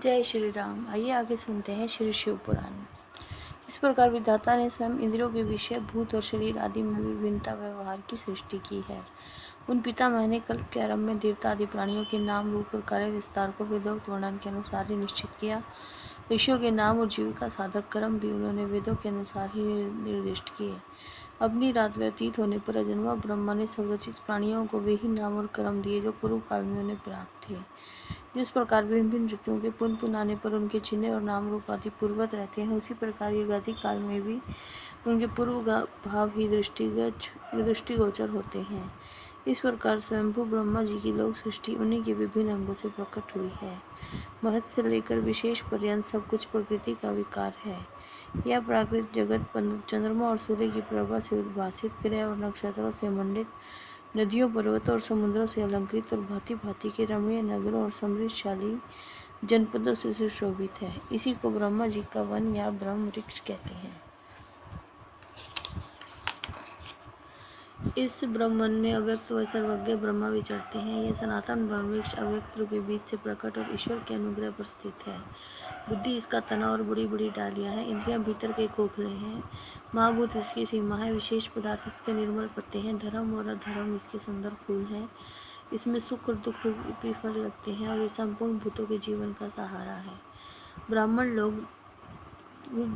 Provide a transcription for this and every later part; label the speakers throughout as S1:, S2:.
S1: जय श्री राम। आइए आगे सुनते हैं श्री शिव पुराण। इस प्रकार विधाता ने स्वयं इंद्रियों के विषय, भूत और शरीर आदि में विभिन्नता व्यवहार की सृष्टि की है। उन पितामह ने कल्प के आरंभ में देवता आदि प्राणियों के नाम, रूप और कार्य विस्तार को वेदोक्त वर्णन के अनुसार ही निश्चित किया। ऋषियों के नाम और जीविका साधक कर्म भी उन्होंने वेदों के अनुसार ही निर्दिष्ट किए। अपनी रात व्यतीत होने पर अजन्मा ब्रह्मा ने संरचित प्राणियों को वे ही नाम और कर्म दिए जो पूर्व काल में उन्हें प्राप्त थे। जिस प्रकार भिन्न भिन्न ऋतुओं के पुनः पुनः आने पर उनके चिन्ह और नाम रूप आदि पूर्ववत रहते हैं, उसी प्रकार युगादि काल में भी उनके पूर्व भाव ही दृष्टिगोचर होते हैं। इस प्रकार स्वयंभू ब्रह्मा जी की लोक सृष्टि उन्हीं के विभिन्न अंगों से प्रकट हुई है। महत से लेकर विशेष पर्यंत सब कुछ प्रकृति का विकार है। यह प्राकृत जगत चंद्रमा और सूर्य की प्रभा से उद्भासित, ग्रह और नक्षत्रों से मंडित, नदियों, पर्वतों और समुद्रों से अलंकृत और भांति भांति के रमणीय नगरों और समृद्धशाली जनपदों से सुशोभित है। इसी को ब्रह्मा जी का वन या ब्रह्म वृक्ष कहते हैं। इस ब्रह्मवन में अव्यक्त व सर्वज्ञ ब्रह्मा विचरते हैं। यह सनातन ब्रह्म वृक्ष अव्यक्त रूप के बीच से प्रकट और ईश्वर के अनुग्रह पर स्थित है। बुद्धि इसका तना और बड़ी बड़ी डालियां हैं। इंद्रियां भीतर के खोखले हैं। महाभूत इसकी सीमा है। विशेष पदार्थ इसके निर्मल पत्ते हैं। धर्म और अधर्म इसके सुंदर फूल हैं। इसमें सुख और दुख रूपी फल लगते हैं और ये संपूर्ण भूतों के जीवन का सहारा है। ब्राह्मण लोग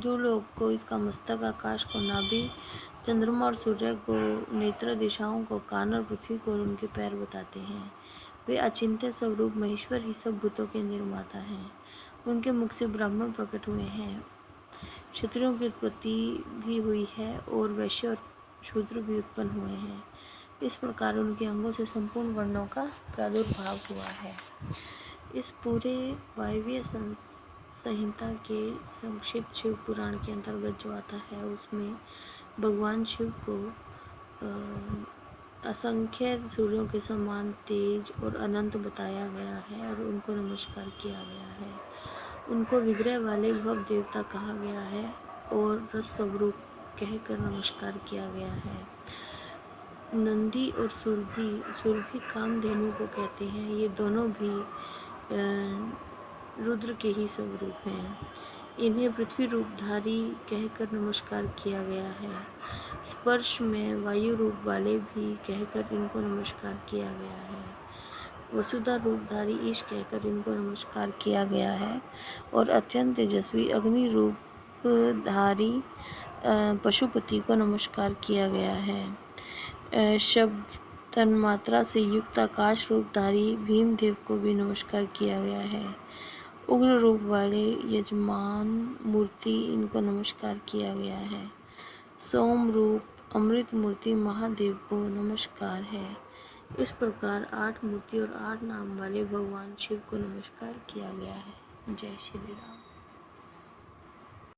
S1: लोग को इसका मस्तक, आकाश को नाभि, चंद्रमा और सूर्य को नेत्र, दिशाओं को कान और पृथ्वी को उनके पैर बताते हैं। वे अचिंत्य स्वरूप महेश्वर ही सब भूतों के निर्माता हैं। उनके मुख से ब्राह्मण प्रकट हुए हैं। क्षत्रियों की उत्पत्ति भी हुई है और वैश्य और शूद्र भी उत्पन्न हुए हैं। इस प्रकार उनके अंगों से संपूर्ण वर्णों का प्रादुर्भाव हुआ है। इस पूरे वायव्य संहिता के संक्षिप्त शिव पुराण के अंतर्गत जो आता है, उसमें भगवान शिव को असंख्य सूर्यों के समान तेज और अनंत बताया गया है और उनको नमस्कार किया गया है। उनको विग्रह वाले भव देवता कहा गया है और रस स्वरूप कहकर नमस्कार किया गया है। नंदी और सुरभि कामधेनु को कहते हैं। ये दोनों भी रुद्र के ही स्वरूप हैं। इन्हें पृथ्वी रूपधारी कहकर नमस्कार किया गया है। स्पर्श में वायु रूप वाले भी कहकर इनको नमस्कार किया गया है। वसुधा रूपधारी ईश कहकर इनको नमस्कार किया गया है और अत्यंत तेजस्वी अग्नि रूपधारी पशुपति को नमस्कार किया गया है। शब्द तन्मात्रा से युक्त आकाश रूपधारी भीमदेव को भी नमस्कार किया गया है। उग्र रूप वाले यजमान मूर्ति, इनको नमस्कार किया गया है। सोम रूप अमृत मूर्ति महादेव को नमस्कार है। इस प्रकार 8 मूर्ति और 8 नाम वाले भगवान शिव को नमस्कार किया गया है। जय श्री राम।